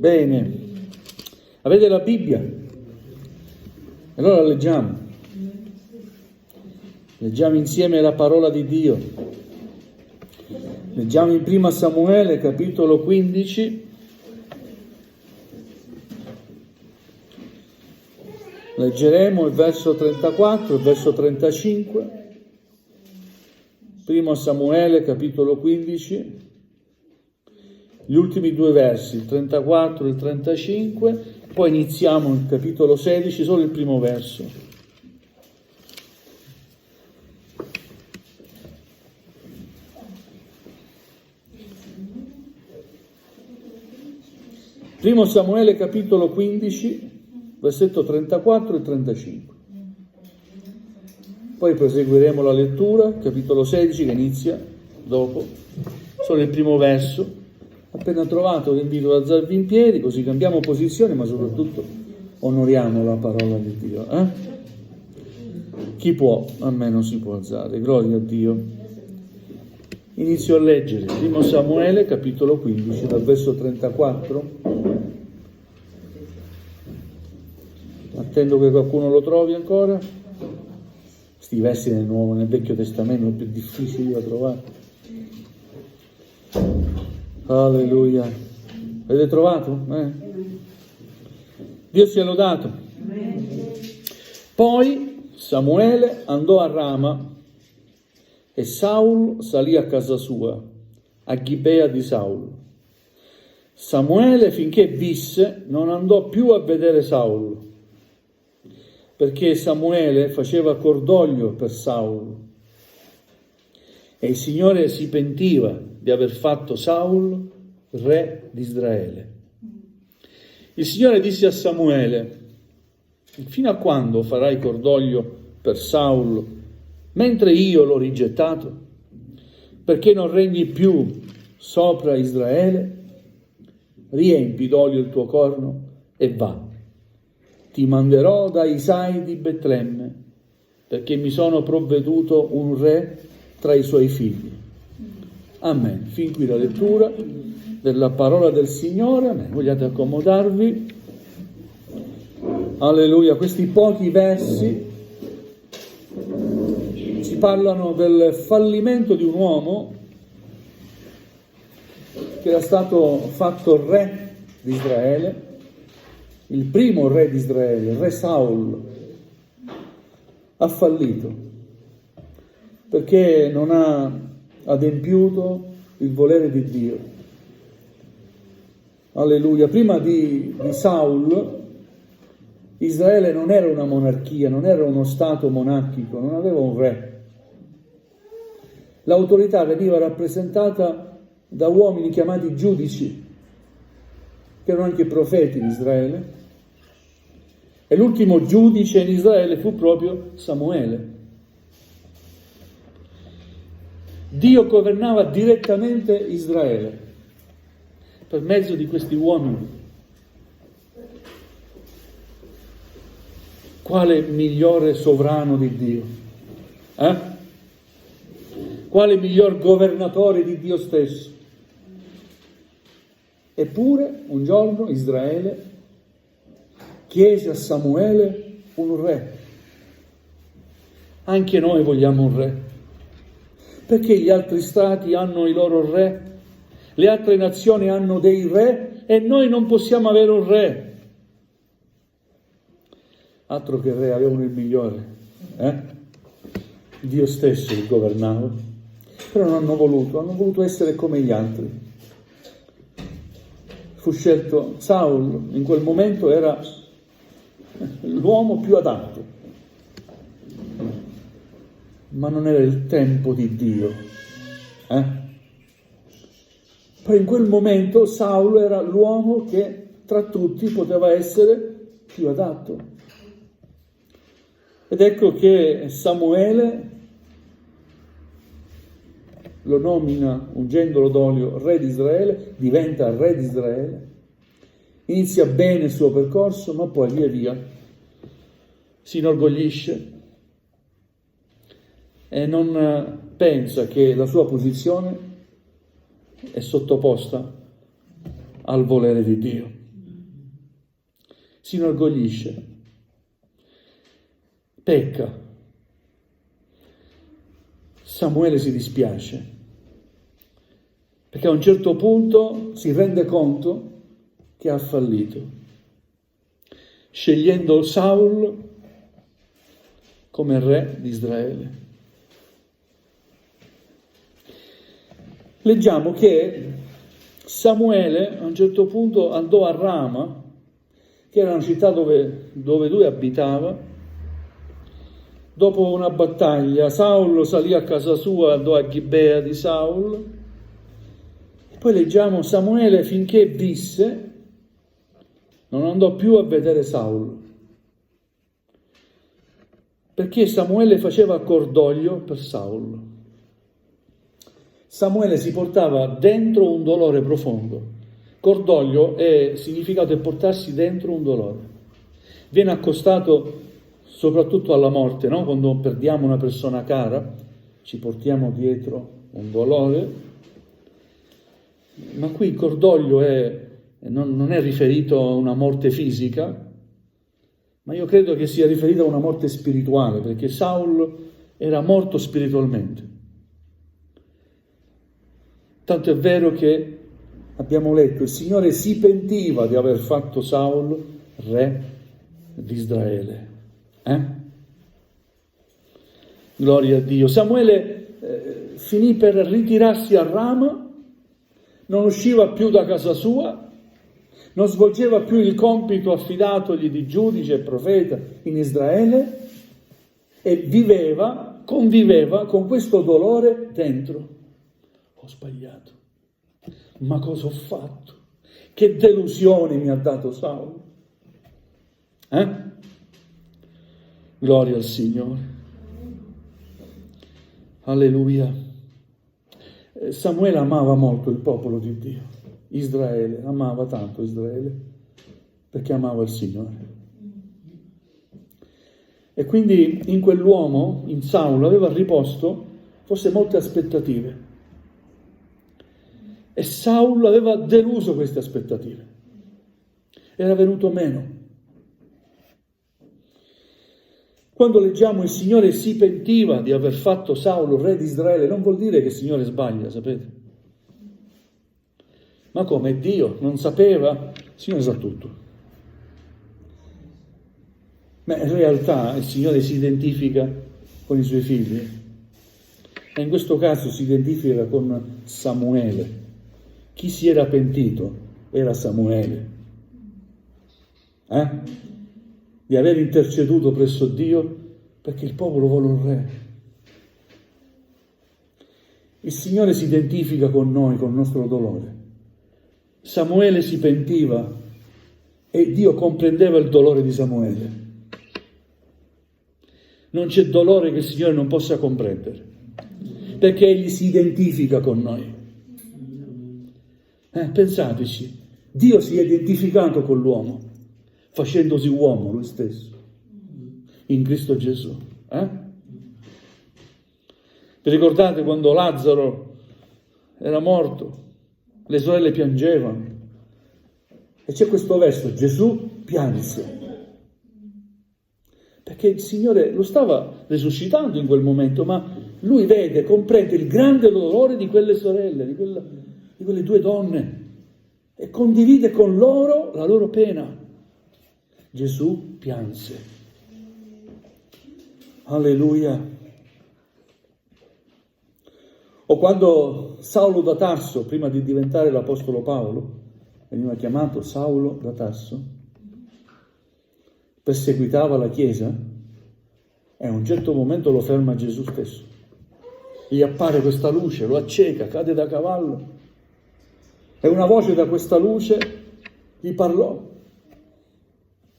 Bene, avete la Bibbia? Allora leggiamo. Leggiamo insieme la parola di Dio. Leggiamo in Prima Samuele, capitolo 15. Leggeremo il verso 34 e il verso 35. Primo Samuele, capitolo 15. Gli ultimi due versi, il 34 e il 35, poi iniziamo il capitolo 16, solo il primo verso. Primo Samuele, capitolo 15, versetto 34 e 35. Poi proseguiremo la lettura, capitolo 16, che inizia dopo, solo il primo verso. Appena trovato vi invito ad alzarvi in piedi, così cambiamo posizione, ma soprattutto onoriamo la parola di Dio. Chi può? A me non si può alzare, gloria a Dio. Inizio a leggere, Primo Samuele, capitolo 15, dal verso 34. Attendo che qualcuno lo trovi ancora. Questi versi nel Vecchio Testamento sono più difficili da trovare. Alleluia. Avete trovato? Dio sia lodato. Poi Samuele andò a Rama e Saul salì a casa sua, a Gibea di Saul. Samuele, finché visse, non andò più a vedere Saul, perché Samuele faceva cordoglio per Saul. E il Signore si pentiva di aver fatto Saul re di Israele. Il Signore disse a Samuele: fino a quando farai cordoglio per Saul, mentre io l'ho rigettato? Perché non regni più sopra Israele? Riempi d'olio il tuo corno e va. Ti manderò da Isai di Betlemme, perché mi sono provveduto un re tra i suoi figli. Amen. Fin qui la lettura della parola del Signore. Amen. Vogliate accomodarvi? Alleluia. Questi pochi versi ci parlano del fallimento di un uomo che era stato fatto re di Israele, il primo re di Israele, il re Saul. Ha fallito perché non ha adempiuto il volere di Dio. Alleluia. Prima di Saul, Israele non era una monarchia, non era uno stato monarchico, non aveva un re. L'autorità veniva rappresentata da uomini chiamati giudici, che erano anche profeti in Israele. E l'ultimo giudice in Israele fu proprio Samuele. Dio governava direttamente Israele per mezzo di questi uomini. Quale migliore sovrano di Dio? Quale miglior governatore di Dio stesso? Eppure un giorno Israele chiese a Samuele un re. Anche noi vogliamo un re. Perché gli altri stati hanno i loro re, le altre nazioni hanno dei re e noi non possiamo avere un re. Altro che re, avevano il migliore. Dio stesso li governava. Però non hanno voluto essere come gli altri. Fu scelto Saul, in quel momento era l'uomo più adatto. Ma non era il tempo di Dio. Poi in quel momento Saul era l'uomo che tra tutti poteva essere più adatto. Ed ecco che Samuele lo nomina, ungendolo d'olio, re di Israele, diventa re di Israele, inizia bene il suo percorso, ma poi via via si inorgoglisce e non pensa che la sua posizione è sottoposta al volere di Dio. si inorgoglisce, pecca. Samuele si dispiace, perché a un certo punto si rende conto che ha fallito, scegliendo Saul come re di Israele. Leggiamo che Samuele a un certo punto andò a Rama, che era una città dove lui abitava. Dopo una battaglia, Saul salì a casa sua, andò a Gibea di Saul. E poi leggiamo Samuele, finché visse, non andò più a vedere Saul, perché Samuele faceva cordoglio per Saul. Samuele si portava dentro un dolore profondo. Cordoglio è significato è portarsi dentro un dolore. Viene accostato soprattutto alla morte, no? Quando perdiamo una persona cara, ci portiamo dietro un dolore. Ma qui il cordoglio non è riferito a una morte fisica, ma io credo che sia riferito a una morte spirituale, perché Saul era morto spiritualmente. Tanto è vero che abbiamo letto, il Signore si pentiva di aver fatto Saul re di Israele. Gloria a Dio. Samuele finì per ritirarsi a Rama, non usciva più da casa sua, non svolgeva più il compito affidatogli di giudice e profeta in Israele e conviveva con questo dolore dentro. Ho sbagliato. Ma cosa ho fatto? Che delusione mi ha dato Saul? Gloria al Signore. Alleluia. Samuele amava molto il popolo di Dio, Israele, amava tanto Israele, perché amava il Signore. E quindi in quell'uomo, in Saul, aveva riposto forse molte aspettative. E Saul aveva deluso queste aspettative. Era venuto meno. Quando leggiamo il Signore si pentiva di aver fatto Saulo re di Israele, non vuol dire che il Signore sbaglia, sapete? Ma come Dio non sapeva? Il Signore sa tutto. Ma in realtà il Signore si identifica con i suoi figli. E in questo caso si identifica con Samuele. Chi si era pentito era Samuele. Di aver interceduto presso Dio perché il popolo vuole un re. Il Signore si identifica con noi, con il nostro dolore. Samuele si pentiva e Dio comprendeva il dolore di Samuele. Non c'è dolore che il Signore non possa comprendere, perché Egli si identifica con noi. Pensateci, Dio si è identificato con l'uomo, facendosi uomo lui stesso, in Cristo Gesù. Vi ricordate quando Lazzaro era morto? Le sorelle piangevano. E c'è questo verso, Gesù pianse. Perché il Signore lo stava risuscitando in quel momento, ma lui vede, comprende il grande dolore di quelle sorelle, di quelle due donne, e condivide con loro la loro pena. Gesù pianse. Alleluia. O quando Saulo da Tarso, prima di diventare l'Apostolo Paolo, veniva chiamato Saulo da Tarso, perseguitava la Chiesa, e a un certo momento lo ferma Gesù stesso. Gli appare questa luce, lo acceca, cade da cavallo, e una voce da questa luce gli parlò.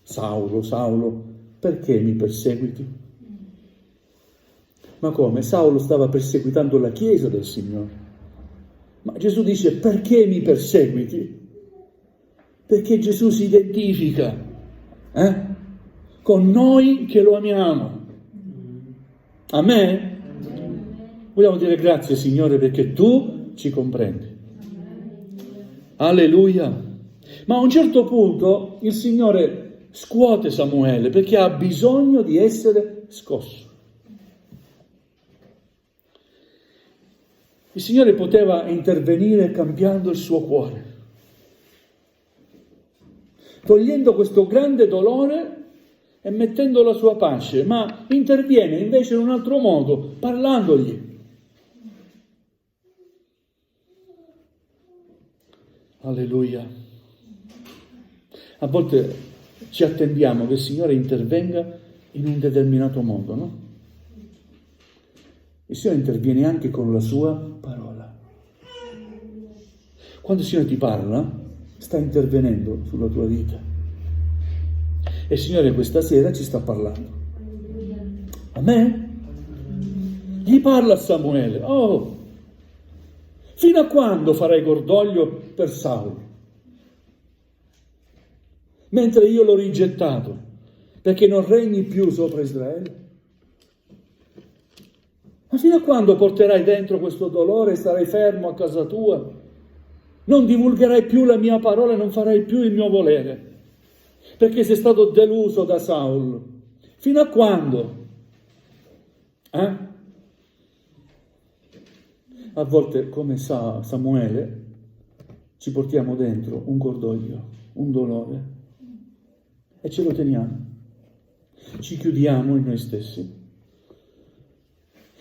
Saulo, Saulo, perché mi perseguiti? Ma come? Saulo stava perseguitando la Chiesa del Signore. Ma Gesù dice, perché mi perseguiti? Perché Gesù si identifica con noi che lo amiamo. Amen? Vogliamo dire grazie, Signore, perché tu ci comprendi. Alleluia. Ma a un certo punto il Signore scuote Samuele perché ha bisogno di essere scosso. Il Signore poteva intervenire cambiando il suo cuore, togliendo questo grande dolore e mettendo la sua pace, ma interviene invece in un altro modo, parlandogli. Alleluia. A volte ci attendiamo che il Signore intervenga in un determinato modo, no? Il Signore interviene anche con la sua parola. Quando il Signore ti parla, sta intervenendo sulla tua vita. E il Signore questa sera ci sta parlando. Amen? Gli parla a Samuele. Oh, fino a quando farai cordoglio per Saulo? Mentre io l'ho rigettato, perché non regni più sopra Israele? Ma fino a quando porterai dentro questo dolore e starai fermo a casa tua? Non divulgherai più la mia parola e non farai più il mio volere, perché sei stato deluso da Saulo. Fino a quando? A volte, come sa Samuele, ci portiamo dentro un cordoglio, un dolore, e ce lo teniamo. Ci chiudiamo in noi stessi.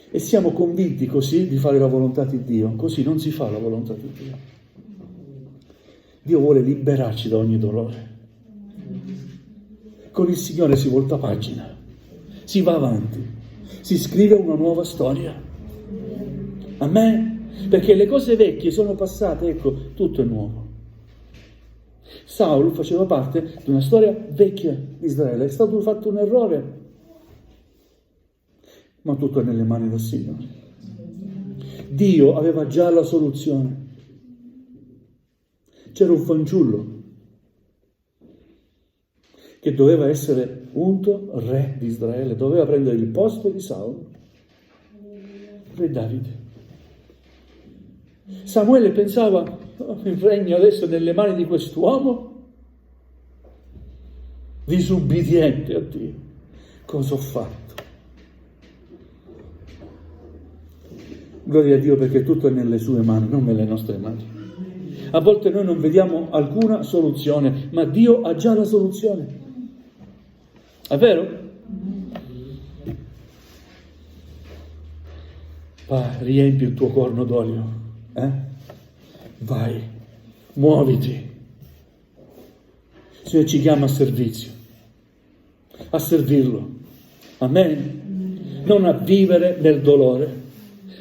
E siamo convinti così di fare la volontà di Dio. Così non si fa la volontà di Dio. Dio vuole liberarci da ogni dolore. Con il Signore si volta pagina, si va avanti, si scrive una nuova storia. Amen? Perché le cose vecchie sono passate, ecco, tutto è nuovo. Saulo faceva parte di una storia vecchia di Israele, è stato fatto un errore, ma tutto è nelle mani del Signore. Dio aveva già la soluzione. C'era un fanciullo che doveva essere unto re di Israele, doveva prendere il posto di Saulo, re Davide. Samuele pensava, il regno adesso è nelle mani di quest'uomo disubbidiente a Dio. Cosa ho fatto? Gloria a Dio, perché tutto è nelle sue mani, non nelle nostre mani. A volte noi non vediamo alcuna soluzione, ma Dio ha già la soluzione. È vero? Va, riempi il tuo corno d'olio. Vai, muoviti. Il Signore ci chiama a servizio, a servirlo. Amen? Non a vivere nel dolore,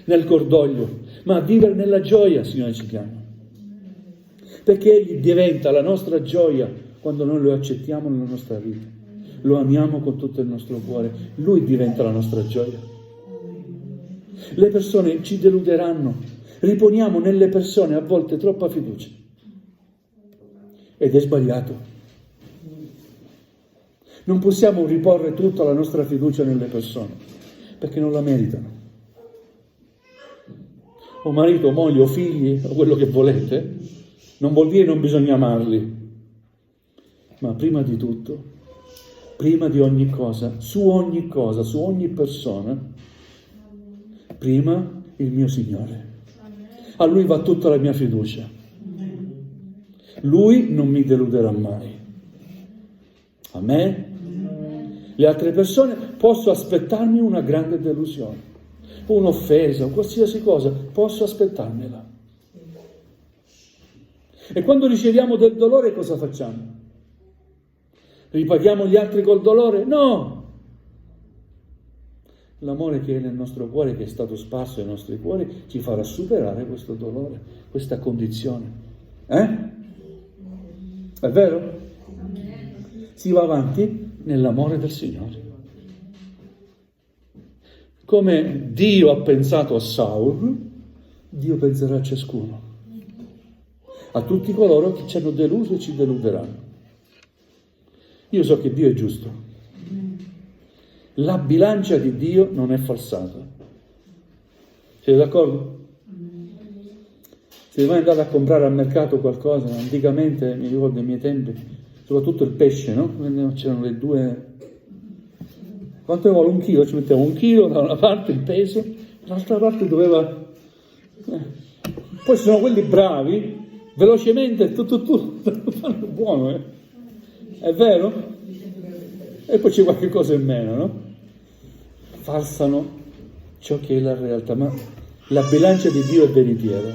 nel cordoglio, ma a vivere nella gioia, il Signore ci chiama. Perché Egli diventa la nostra gioia quando noi lo accettiamo nella nostra vita. Lo amiamo con tutto il nostro cuore. Lui diventa la nostra gioia. Le persone ci deluderanno. Riponiamo nelle persone a volte troppa fiducia. Ed è sbagliato. Non possiamo riporre tutta la nostra fiducia nelle persone, perché non la meritano. O marito, o moglie, o figli, o quello che volete, non vuol dire non bisogna amarli. Ma prima di tutto, prima di ogni cosa, su ogni persona, prima il mio Signore. A Lui va tutta la mia fiducia. Lui non mi deluderà mai. Amen? Le altre persone posso aspettarmi una grande delusione, un'offesa, qualsiasi cosa, posso aspettarmela. E quando riceviamo del dolore cosa facciamo? Ripaghiamo gli altri col dolore? No! L'amore che è nel nostro cuore, che è stato sparso nei nostri cuori, ci farà superare questo dolore, questa condizione. È vero? Si va avanti nell'amore del Signore. Come Dio ha pensato a Saul, Dio penserà a ciascuno. A tutti coloro che ci hanno deluso e ci deluderanno. Io so che Dio è giusto. La bilancia di Dio non è falsata. Siete d'accordo? Se mai andate a comprare al mercato qualcosa, anticamente, mi ricordo ai miei tempi, soprattutto il pesce, no? C'erano le due... Quanto ne vuole? 1 chilo? Ci mettiamo 1 chilo da una parte il peso, dall'altra parte doveva... Poi ci sono quelli bravi, velocemente, fanno buono, eh? È vero? E poi c'è qualche cosa in meno, no? Falsano ciò che è la realtà, ma la bilancia di Dio è veritiera.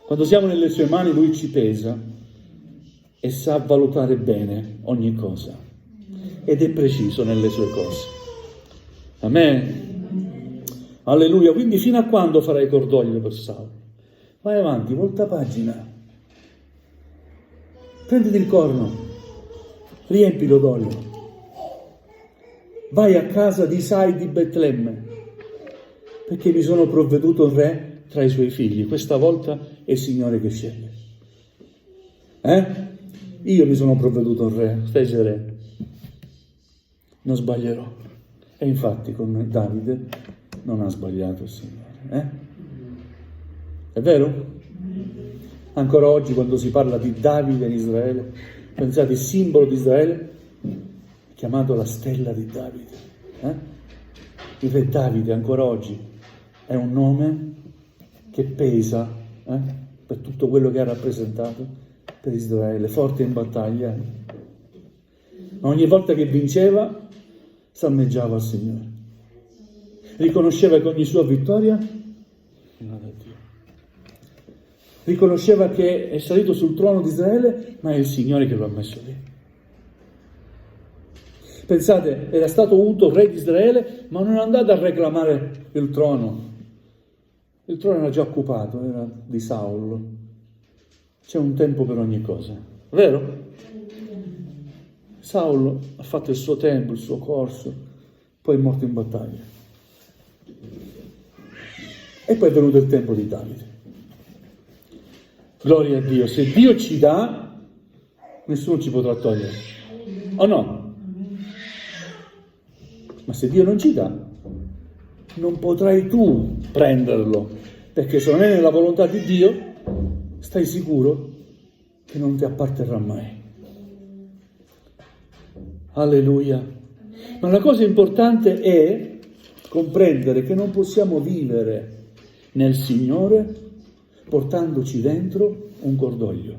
Quando siamo nelle sue mani Lui ci pesa e sa valutare bene ogni cosa ed è preciso nelle sue cose. Amen. Alleluia. Quindi fino a quando farai cordoglio per Saulo? Vai avanti, volta pagina. Prenditi il corno, riempilo d'olio. Vai a casa di Isai di Betlemme, perché mi sono provveduto un re tra i suoi figli. Questa volta è il Signore che sceglie. Io mi sono provveduto un re, stai sereno. Non sbaglierò. E infatti con Davide non ha sbagliato il Signore. È vero? Ancora oggi quando si parla di Davide in Israele, pensate, il simbolo di Israele chiamato la stella di Davide. Il re Davide ancora oggi è un nome che pesa per tutto quello che ha rappresentato per Israele, forte in battaglia. Ma ogni volta che vinceva salmeggiava al Signore. Riconosceva che ogni sua vittoria veniva da Dio. Riconosceva che è salito sul trono di Israele, ma è il Signore che lo ha messo lì. Pensate, era stato unto re di Israele, ma non è andato a reclamare il trono. Il trono era già occupato, era di Saulo. C'è un tempo per ogni cosa, vero? Saulo ha fatto il suo tempo, il suo corso, poi è morto in battaglia. E poi è venuto il tempo di Davide. Gloria a Dio, se Dio ci dà, nessuno ci potrà togliere. O no? Ma se Dio non ci dà, non potrai tu prenderlo, perché se non è nella volontà di Dio, stai sicuro che non ti apparterrà mai. Alleluia. Ma la cosa importante è comprendere che non possiamo vivere nel Signore portandoci dentro un cordoglio.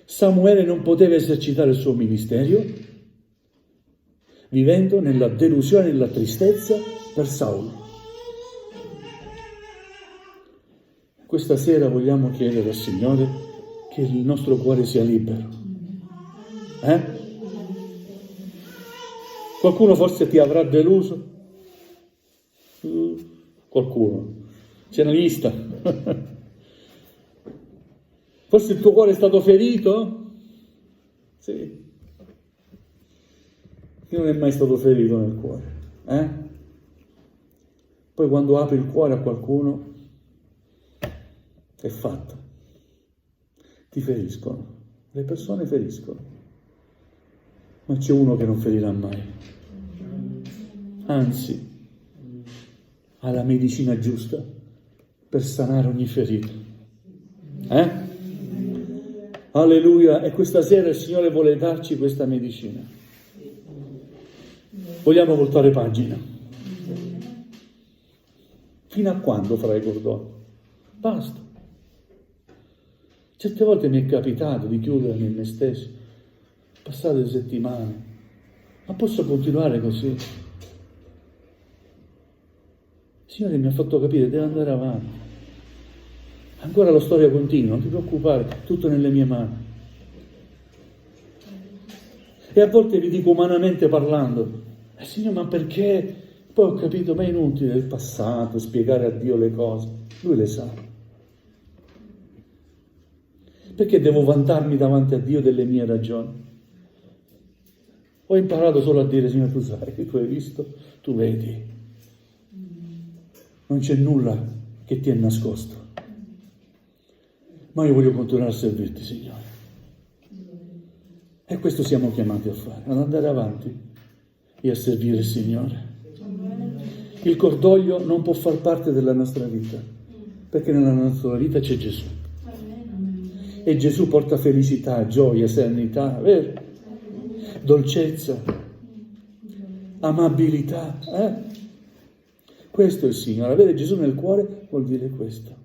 Samuele non poteva esercitare il suo ministero vivendo nella delusione e nella tristezza per Saulo. Questa sera vogliamo chiedere al Signore che il nostro cuore sia libero. Qualcuno forse ti avrà deluso? Qualcuno. C'è una lista. Forse il tuo cuore è stato ferito? Sì. Io non è mai stato ferito nel cuore. Poi quando apri il cuore a qualcuno, è fatto. Ti feriscono. Le persone feriscono. Ma c'è uno che non ferirà mai. Anzi, ha la medicina giusta per sanare ogni ferita. Alleluia. E questa sera il Signore vuole darci questa medicina. Vogliamo voltare pagina. Fino a quando farai cordoglio? Basta. Certe volte mi è capitato di chiudermi in me stesso, passate settimane, ma posso continuare così? Il Signore mi ha fatto capire, devo andare avanti. Ancora la storia continua, non ti preoccupare, tutto nelle mie mani. E a volte vi dico umanamente parlando, Signore, ma perché? Poi ho capito, ma è inutile il passato, spiegare a Dio le cose. Lui le sa. Perché devo vantarmi davanti a Dio delle mie ragioni? Ho imparato solo a dire, Signore, tu sai, tu hai visto, tu vedi. Non c'è nulla che ti è nascosto. Ma io voglio continuare a servirti, Signore. E questo siamo chiamati a fare, ad andare avanti e a servire il Signore. Il cordoglio non può far parte della nostra vita, perché nella nostra vita c'è Gesù. E Gesù porta felicità, gioia, serenità, vero? Dolcezza, amabilità. Questo è il Signore. Avere Gesù nel cuore vuol dire questo.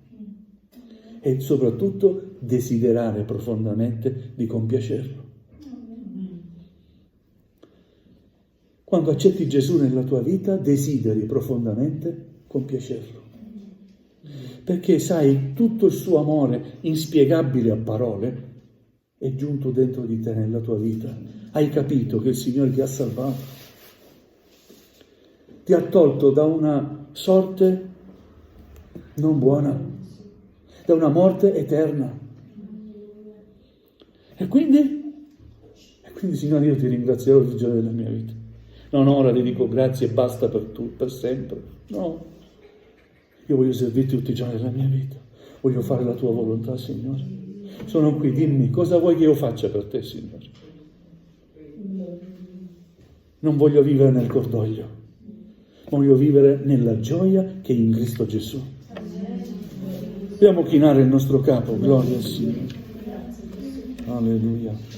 E soprattutto desiderare profondamente di compiacerlo. Quando accetti Gesù nella tua vita, desideri profondamente compiacerlo. Perché sai, tutto il suo amore, inspiegabile a parole, è giunto dentro di te nella tua vita. Hai capito che il Signore ti ha salvato. Ti ha tolto da una sorte non buona, da una morte eterna. E quindi, Signore, io ti ringrazierò tutti i giorni della mia vita. Non ora ti dico grazie e basta per sempre. No. Io voglio servirti tutti i giorni della mia vita. Voglio fare la tua volontà, Signore. Sono qui, dimmi, cosa vuoi che io faccia per te, Signore? Non voglio vivere nel cordoglio. Voglio vivere nella gioia che è in Cristo Gesù. Dobbiamo chinare il nostro capo, gloria al Signore. Alleluia.